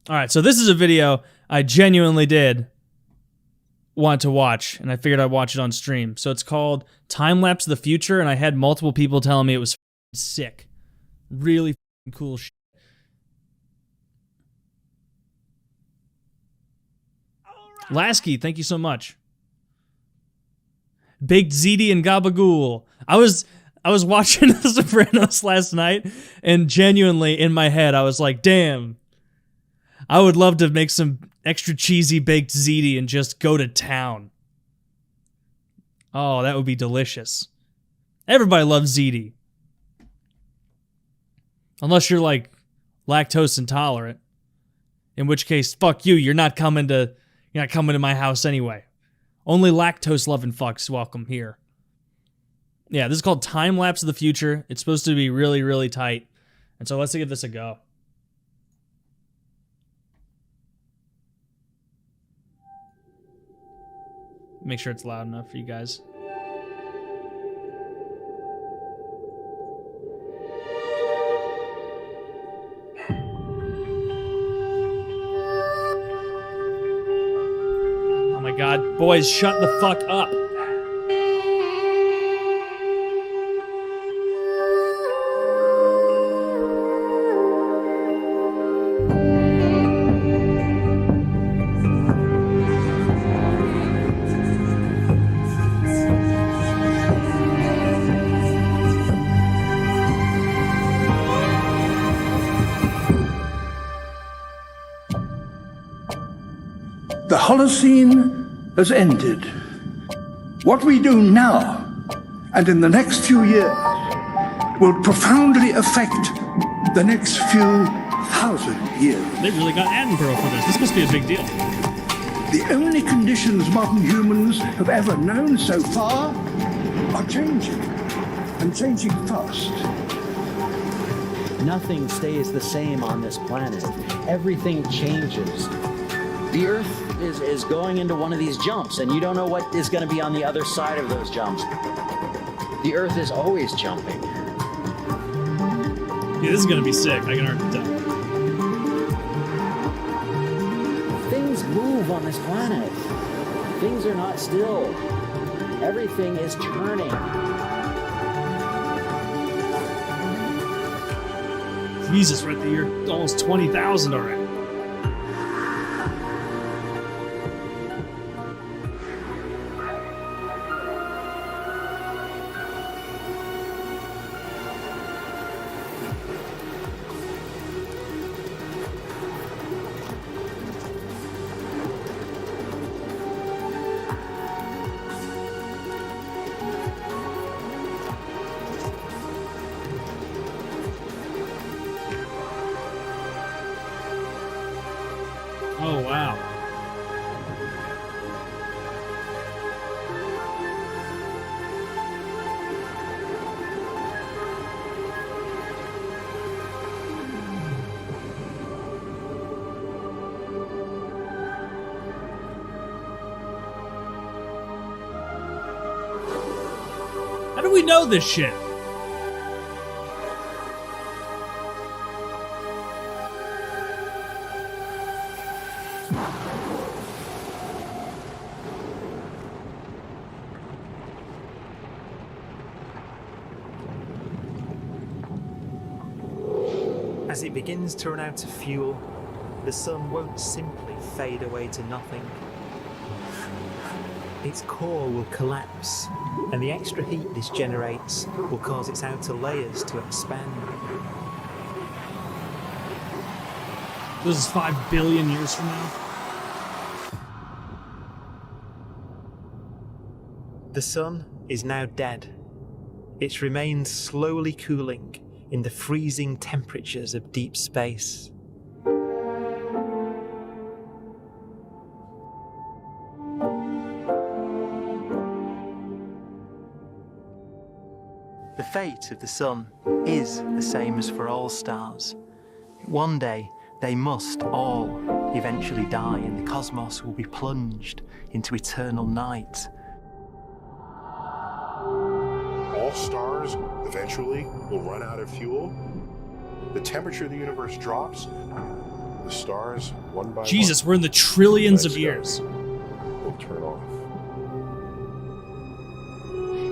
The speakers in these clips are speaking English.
All right, so this is a video I genuinely did want to watch, and I figured I'd watch it on stream. So it's called Time-Lapse the Future, and I had multiple people telling me it was sick. Really cool shit. Lasky, thank you so much. Baked ziti and gabagool. I was watching The Sopranos last night, and genuinely in my head I was like, damn, I would love to make some extra cheesy baked ziti and just go to town. Oh, that would be delicious. Everybody loves ziti. Unless you're like lactose intolerant. In which case, fuck you, you're not coming to my house anyway. Only lactose loving fucks welcome here. Yeah, this is called Time-Lapse of the Future. It's supposed to be really, really tight. And so let's give this a go. Make sure it's loud enough for you guys. Oh my god, boys, shut the fuck up. The Holocene has ended. What we do now and in the next few years will profoundly affect the next few thousand years. They really got Attenborough for this. This must be a big deal. The only conditions modern humans have ever known so far are changing, and changing fast. Nothing stays the same on this planet. Everything changes. The Earth is going into one of these jumps, and you don't know what is going to be on the other side of those jumps. The Earth is always jumping. Yeah, this is going to be sick. I can already tell. Things move on this planet. Things are not still. Everything is turning. Jesus, we're at the year almost 20,000 already. Oh, wow. How do we know this shit? As it begins to run out of fuel, the sun won't simply fade away to nothing. Its core will collapse, and the extra heat this generates will cause its outer layers to expand. This is 5 billion years from now. The sun is now dead. Its remains slowly cooling in the freezing temperatures of deep space. The fate of the sun is the same as for all stars. One day, they must all eventually die, and the cosmos will be plunged into eternal night. All stars eventually will run out of fuel. The temperature of the universe drops. The stars, one by Jesus, one, we're in the trillions the of night years. sky will turn off.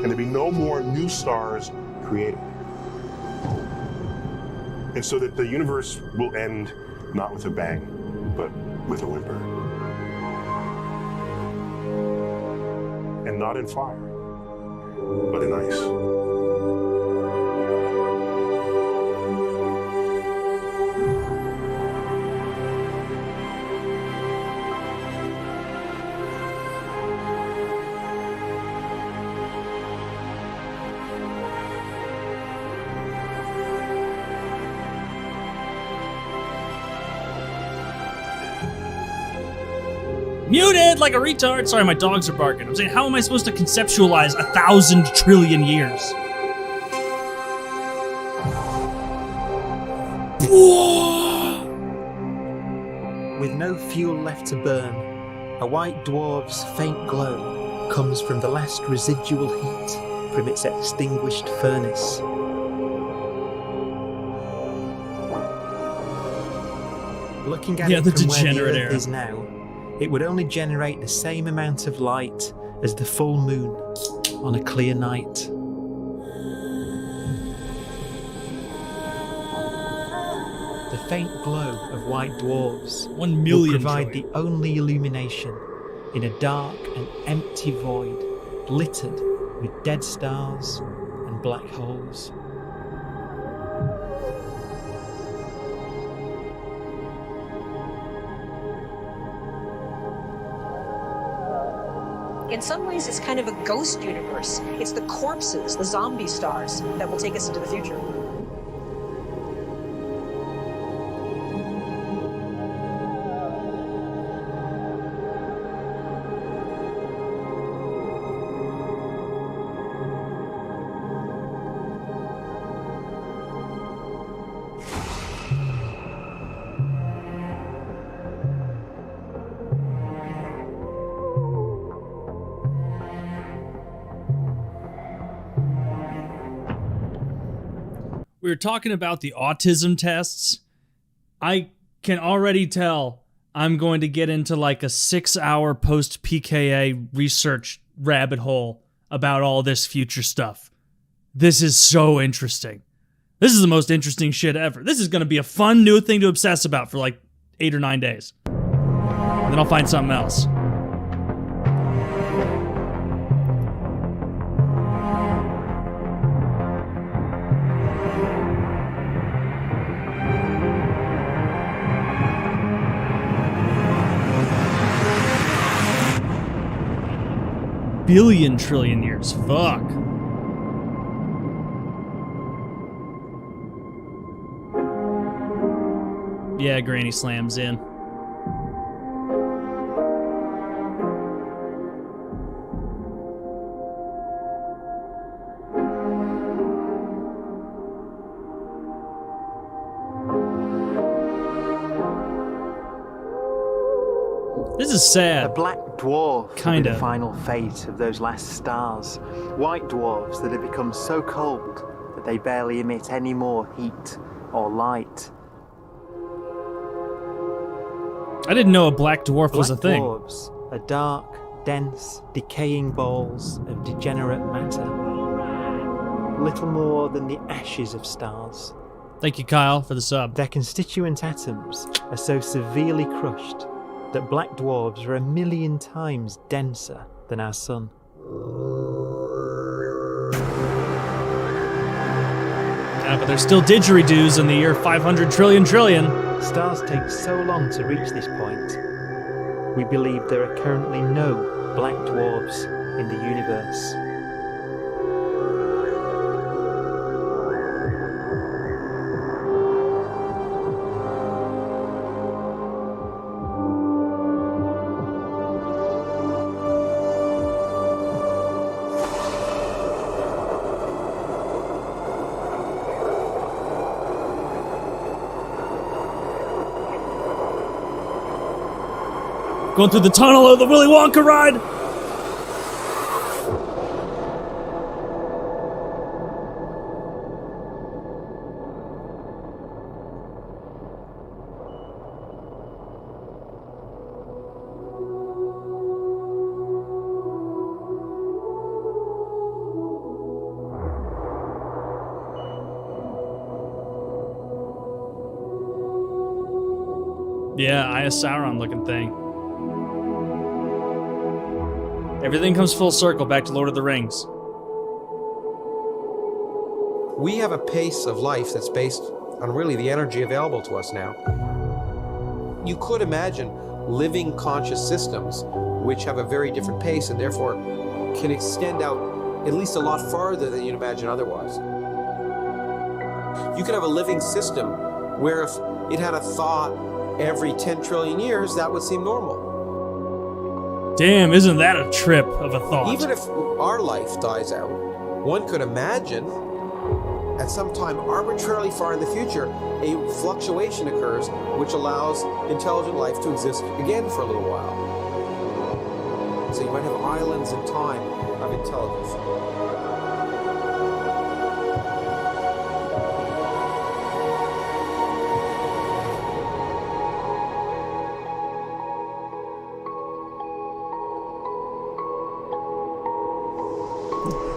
And there'll be no more new stars created. And so that the universe will end not with a bang, but with a whimper. And not in fire, but in ice. Muted like a retard. Sorry, my dogs are barking. I'm saying, how am I supposed to conceptualize 1,000 trillion years? With no fuel left to burn, a white dwarf's faint glow comes from the last residual heat from its extinguished furnace. Looking at it the from where the degenerate Earth era. is now, it would only generate the same amount of light as the full moon on a clear night. The faint glow of white dwarfs 1 will million provide trillion. the only illumination in a dark and empty void littered with dead stars and black holes. In some ways, it's kind of a ghost universe. It's the corpses, the zombie stars, that will take us into the future. We were talking about the autism tests. I can already tell I'm going to get into like a 6-hour post-PKA research rabbit hole about all this future stuff. This is so interesting. This is the most interesting shit ever. This is going to be a fun new thing to obsess about for like 8 or 9 days. And then I'll find something else. Billion trillion years. Fuck. Yeah, Granny slams in. This is A sad. black dwarf will be Kinda. the final fate of those last stars. White dwarfs that have become so cold that they barely emit any more heat or light. I didn't know a black dwarf was a Black thing. dwarfs are dark, dense, decaying balls of degenerate matter. Little more than the ashes of stars. Thank you, Kyle, for the sub. Their constituent atoms are so severely crushed that black dwarfs are 1,000,000 times denser than our sun. Yeah, but there's still didgeridoos in the year 500 trillion trillion. Stars take so long to reach this point. We believe there are currently no black dwarfs in the universe. Going through the tunnel of the Willy Wonka ride. Yeah, Eye of Sauron looking thing. Everything comes full circle back to Lord of the Rings. We have a pace of life that's based on really the energy available to us now. You could imagine living conscious systems which have a very different pace and therefore can extend out at least a lot farther than you'd imagine otherwise. You could have a living system where if it had a thought every 10 trillion years, that would seem normal. Damn, isn't that a trip of a thought? Even if our life dies out, one could imagine at some time arbitrarily far in the future, a fluctuation occurs which allows intelligent life to exist again for a little while. So you might have islands in time of intelligence.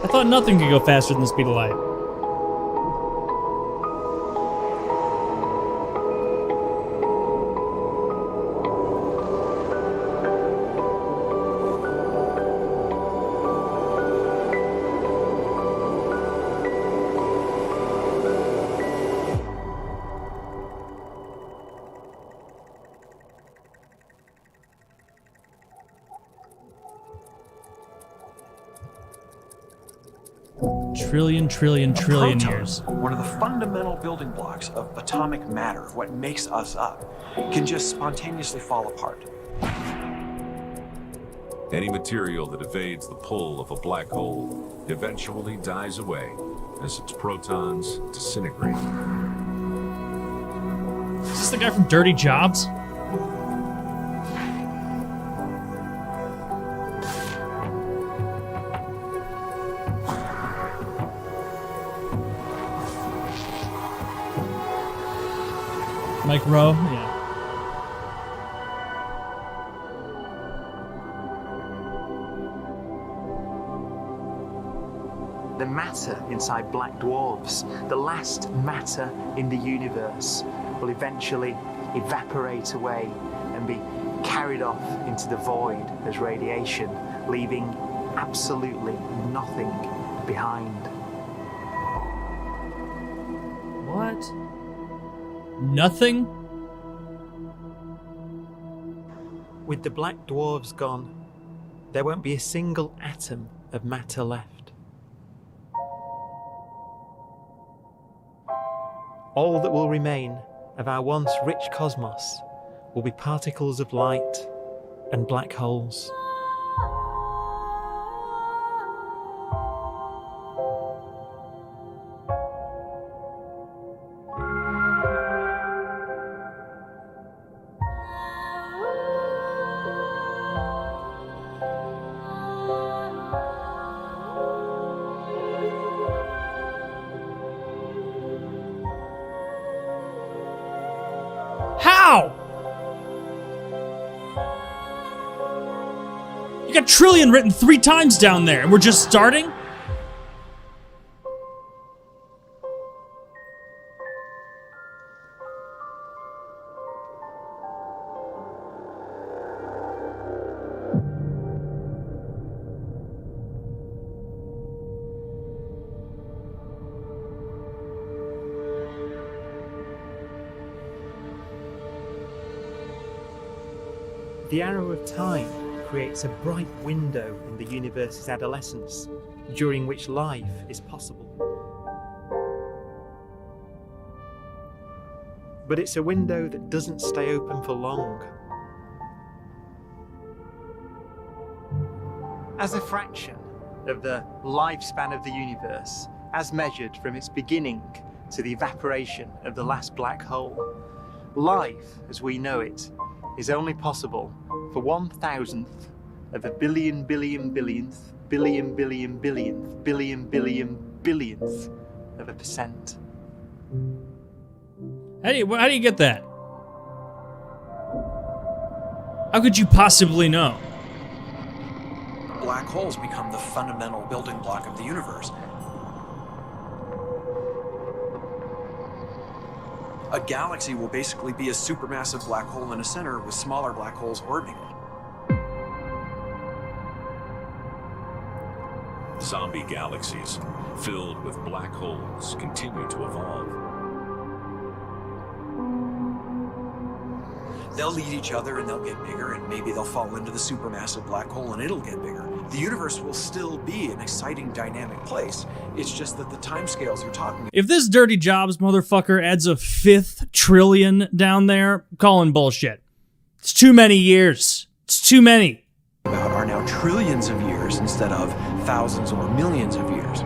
I thought nothing could go faster than the speed of light. Trillion Proton, years. one of the fundamental building blocks of atomic matter, what makes us up, can just spontaneously fall apart. Any material that evades the pull of a black hole eventually dies away as its protons disintegrate. Is this the guy from Dirty Jobs? Mike Rowe? Yeah. The matter inside black dwarfs, the last matter in the universe, will eventually evaporate away and be carried off into the void as radiation, leaving absolutely nothing behind. What? Nothing? With the black dwarfs gone, there won't be a single atom of matter left. All that will remain of our once rich cosmos will be particles of light and black holes. How? You got trillion written 3 times down there, and we're just starting? The arrow of time creates a bright window in the universe's adolescence, during which life is possible. But it's a window that doesn't stay open for long. As a fraction of the lifespan of the universe, as measured from its beginning to the evaporation of the last black hole, life, as we know it, is only possible for 1,000th of a billion billionth billionth of a percent. How do you get that? How could you possibly know? Black holes become the fundamental building block of the universe. A galaxy will basically be a supermassive black hole in a center with smaller black holes orbiting it. Zombie galaxies filled with black holes continue to evolve. They'll eat each other and they'll get bigger, and maybe they'll fall into the supermassive black hole and it'll get bigger. The universe will still be an exciting, dynamic place. It's just that the timescales you're talking about. If this Dirty Jobs motherfucker adds a 5th trillion down there, I'm calling bullshit. It's too many years. It's too many. Are now trillions of years instead of thousands or millions of years.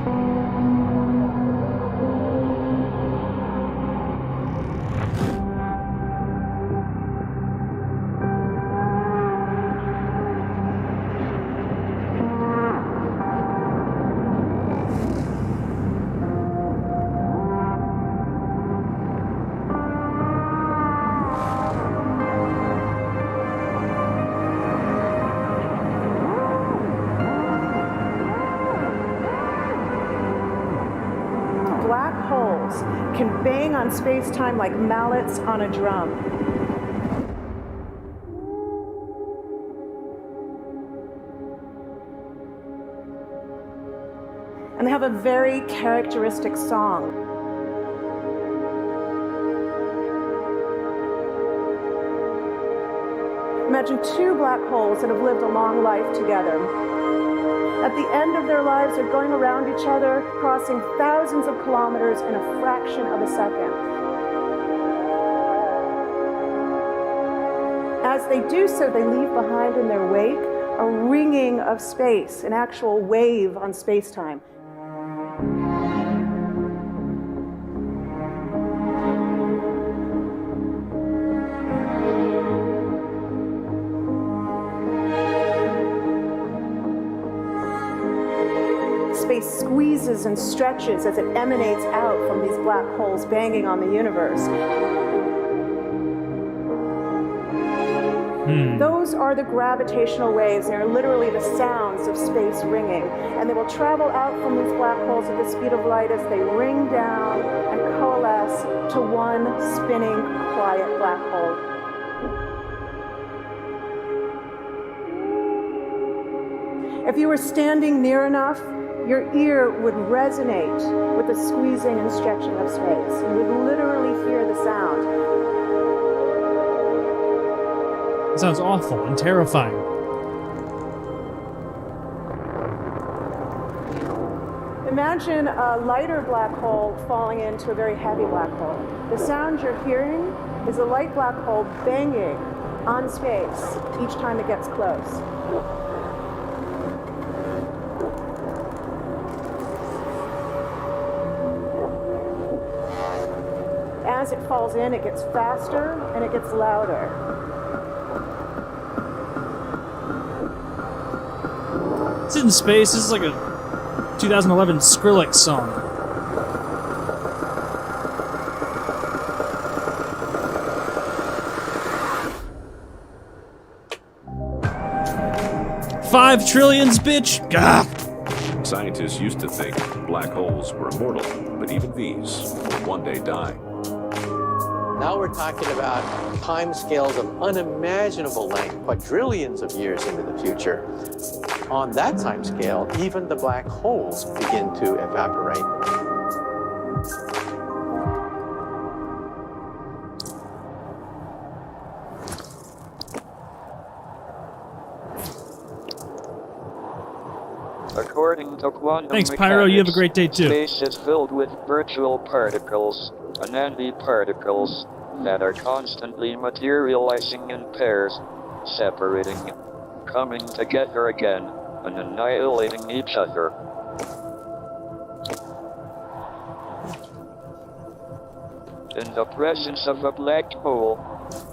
Can bang on space-time like mallets on a drum. And they have a very characteristic song. Imagine two black holes that have lived a long life together. At the end of their lives, they're going around each other, crossing thousands of kilometers in a fraction of a second. As they do so, they leave behind in their wake a ringing of space, an actual wave on space-time. Space squeezes and stretches as it emanates out from these black holes banging on the universe. Those are the gravitational waves. They're literally the sounds of space ringing. And they will travel out from these black holes at the speed of light as they ring down and coalesce to one spinning, quiet black hole. If you were standing near enough, your ear would resonate with the squeezing and stretching of space. You would literally hear the sound. It sounds awful and terrifying. Imagine a lighter black hole falling into a very heavy black hole. The sound you're hearing is a light black hole banging on space each time it gets close. As it falls in, it gets faster and it gets louder. It's in space. This is like a 2011 Skrillex song. $5 trillion, bitch! Gah! Scientists used to think black holes were immortal, but even these will one day die. Now we're talking about timescales of unimaginable length, quadrillions of years into the future. On that timescale, even the black holes begin to evaporate. According to quantum Thanks, Pyro. You have a great day, too. Space is filled with virtual particles, antiparticles, that are constantly materializing in pairs, separating, coming together again, and annihilating each other. In the presence of a black hole,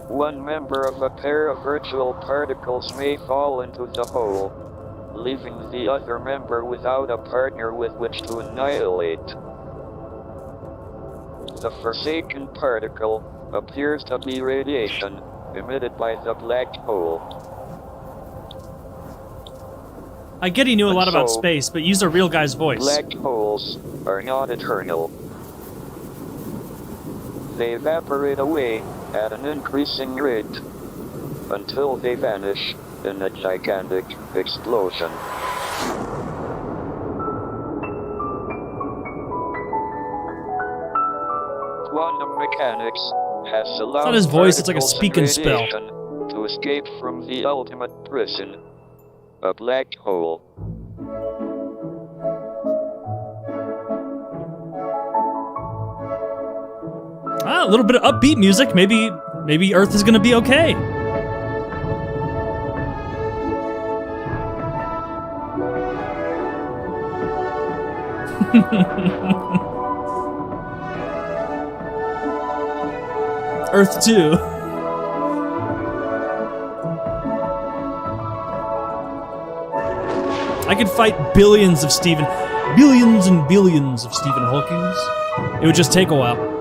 one member of a pair of virtual particles may fall into the hole, leaving the other member without a partner with which to annihilate. The forsaken particle appears to be radiation emitted by the black hole. I get he knew a lot about space, but use a real guy's voice. Black holes are not eternal. They evaporate away at an increasing rate until they vanish in a gigantic explosion. Quantum mechanics has allowed It's not his voice, it's like a particles and speaking spell. radiation to escape from the ultimate prison, a black hole. Ah, a little bit of upbeat music. Maybe Earth is gonna be okay. Earth 2. I could fight billions and billions of Stephen Hawkings. It would just take a while.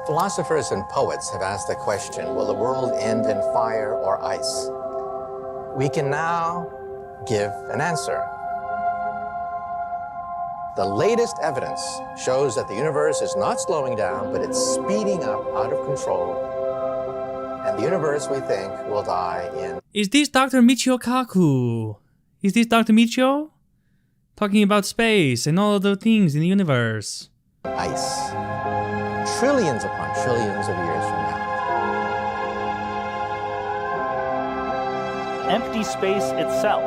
Philosophers and poets have asked the question, will the world end in fire or ice? We can now give an answer. The latest evidence shows that the universe is not slowing down, but it's speeding up out of control. And the universe, we think, will die in... Is this Dr. Michio Kaku? Is this Dr. Michio? Talking about space and all of the things in the universe. ice. Trillions upon trillions of years from now. Empty space itself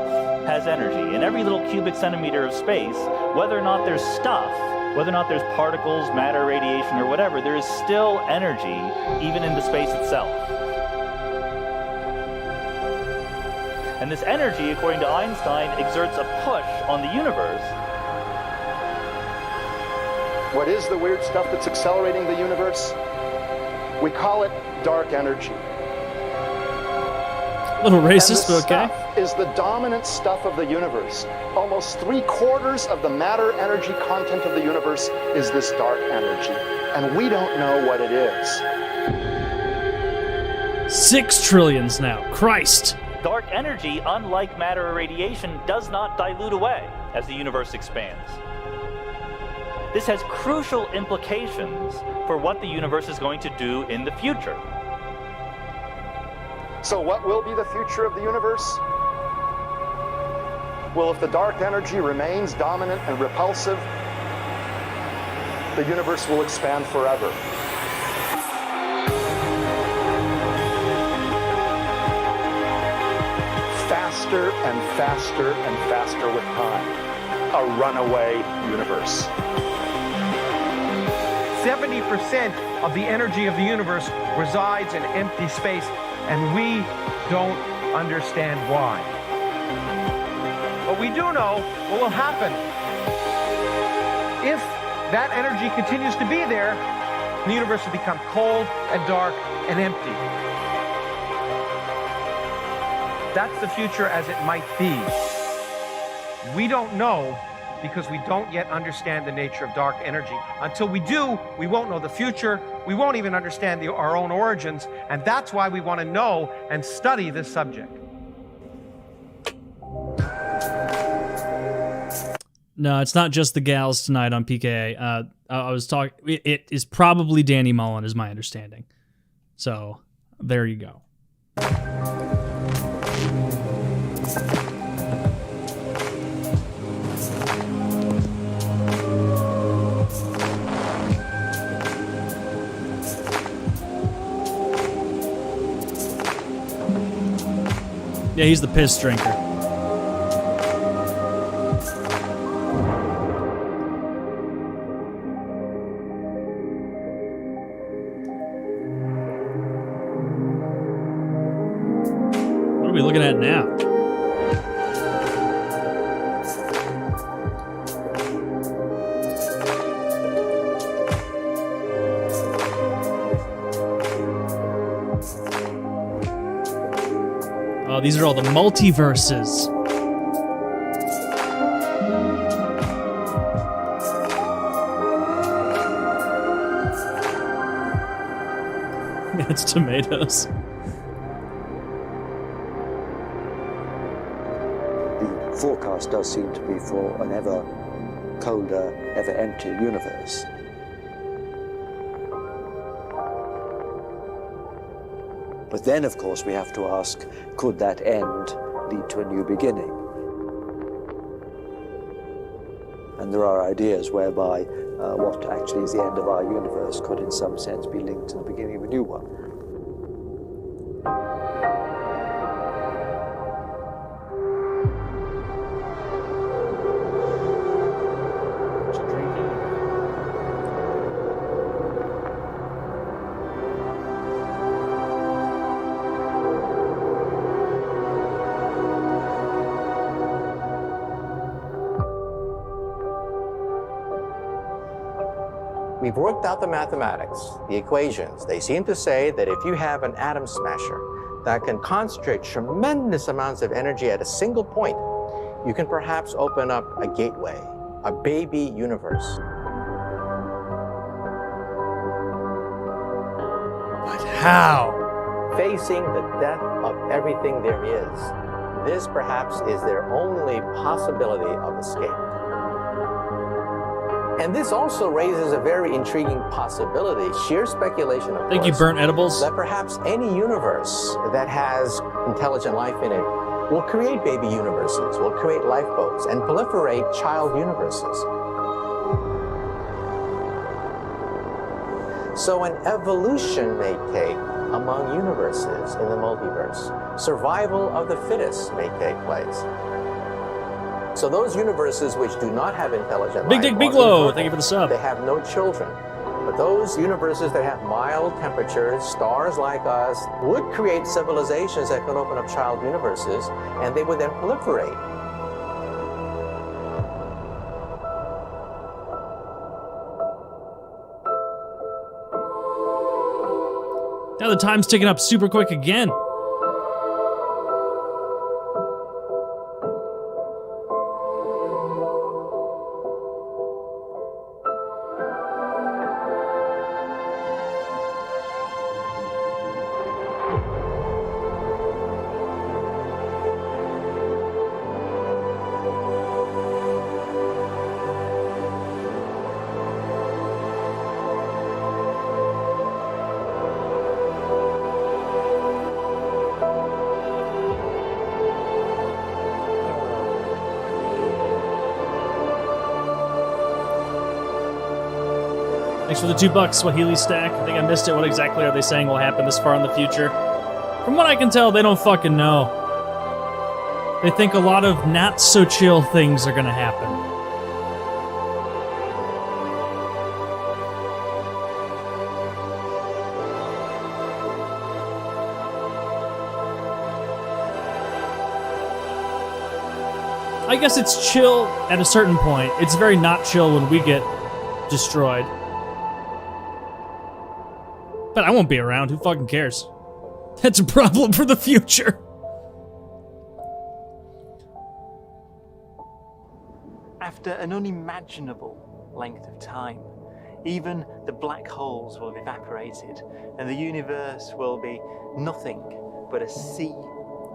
has energy. In every little cubic centimeter of space, whether or not there's stuff, whether or not there's particles, matter, radiation, or whatever, there is still energy even in the space itself. And this energy, according to Einstein, exerts a push on the universe. What is the weird stuff that's accelerating the universe? We call it dark energy. A little racist, but okay. Stuff is the dominant stuff of the universe. Almost 3/4 of the matter energy content of the universe is this dark energy. And we don't know what it is. 6 trillions now. Christ. Dark energy, unlike matter or radiation, does not dilute away as the universe expands. This has crucial implications for what the universe is going to do in the future. So what will be the future of the universe? Well, if the dark energy remains dominant and repulsive, the universe will expand forever. Faster and faster and faster with time. A runaway universe. 70% of the energy of the universe resides in empty space, and we don't understand why. But we do know what will happen. If that energy continues to be there, the universe will become cold and dark and empty. That's the future as it might be. We don't know because we don't yet understand the nature of dark energy. Until we do, we won't know the future. We won't even understand our own origins, and that's why we want to know and study this subject. No, it's not just the gals tonight on PKA. I was talking. It is probably Danny Mullen, is my understanding. So there you go. Yeah, he's the piss drinker. What are we looking at now? Oh, these are all the multiverses. It's tomatoes. The forecast does seem to be for an ever colder, ever emptier universe. But then, of course, we have to ask, could that end lead to a new beginning? And there are ideas whereby what actually is the end of our universe could in some sense be linked to the beginning of a new one. We've worked out the mathematics, the equations. They seem to say that if you have an atom smasher that can concentrate tremendous amounts of energy at a single point, you can perhaps open up a gateway, a baby universe. But how? Facing the death of everything there is, this perhaps is their only possibility of escape. And this also raises a very intriguing possibility, sheer speculation, of Thank you, burnt edibles. that perhaps any universe that has intelligent life in it will create baby universes, will create lifeboats, and proliferate child universes. So an evolution may take among universes in the multiverse. Survival of the fittest may take place. So those universes which do not have intelligent Big life, Dick Biglow, thank you for the sub. They have no children. But those universes that have mild temperatures, stars like us, would create civilizations that could open up child universes, and they would then proliferate. Now the time's ticking up super quick again. Thanks for the $2, Swahili Stack. I think I missed it. What exactly are they saying will happen this far in the future? From what I can tell, they don't fucking know. They think a lot of not-so-chill things are gonna happen. I guess it's chill at a certain point. It's very not chill when we get destroyed. But I won't be around. Who fucking cares? That's a problem for the future. After an unimaginable length of time, even the black holes will have evaporated, and the universe will be nothing but a sea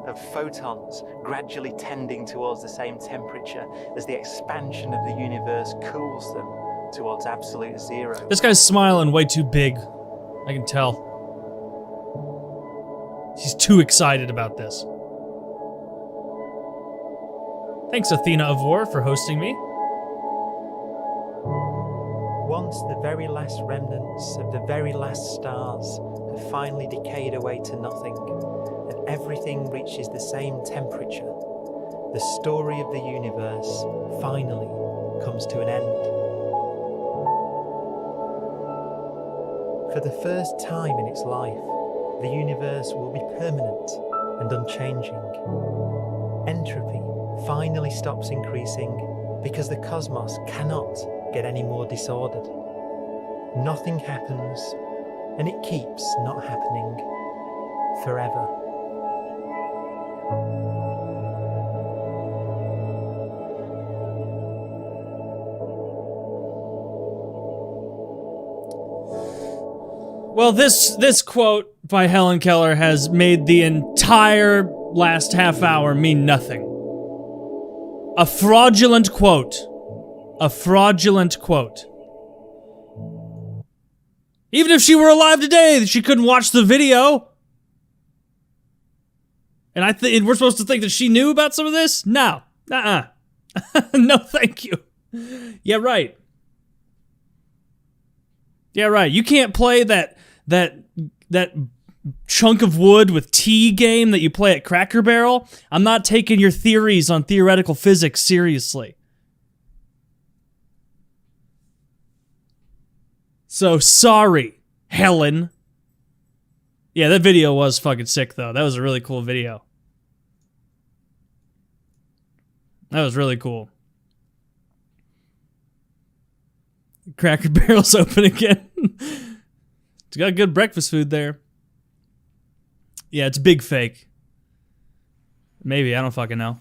of photons gradually tending towards the same temperature as the expansion of the universe cools them towards absolute zero. This guy's smiling way too big. I can tell. He's too excited about this. Thanks, Athena of War, for hosting me. Once the very last remnants of the very last stars have finally decayed away to nothing, and everything reaches the same temperature, the story of the universe finally comes to an end. For the first time in its life, the universe will be permanent and unchanging. Entropy finally stops increasing because the cosmos cannot get any more disordered. Nothing happens, and it keeps not happening forever. Well, this quote by Helen Keller has made the entire last half hour mean nothing. A fraudulent quote. A fraudulent quote. Even if she were alive today, she couldn't watch the video. And we're supposed to think that she knew about some of this? No. No, thank you. Yeah, right. Yeah, right. You can't play that chunk of wood with tea game that you play at Cracker Barrel. I'm not taking your theories on theoretical physics seriously. So sorry, Helen. Yeah, that video was fucking sick though. That was a really cool video. That was really cool. Cracker Barrel's open again. It's got good breakfast food there. Yeah, it's big fake. Maybe, I don't fucking know.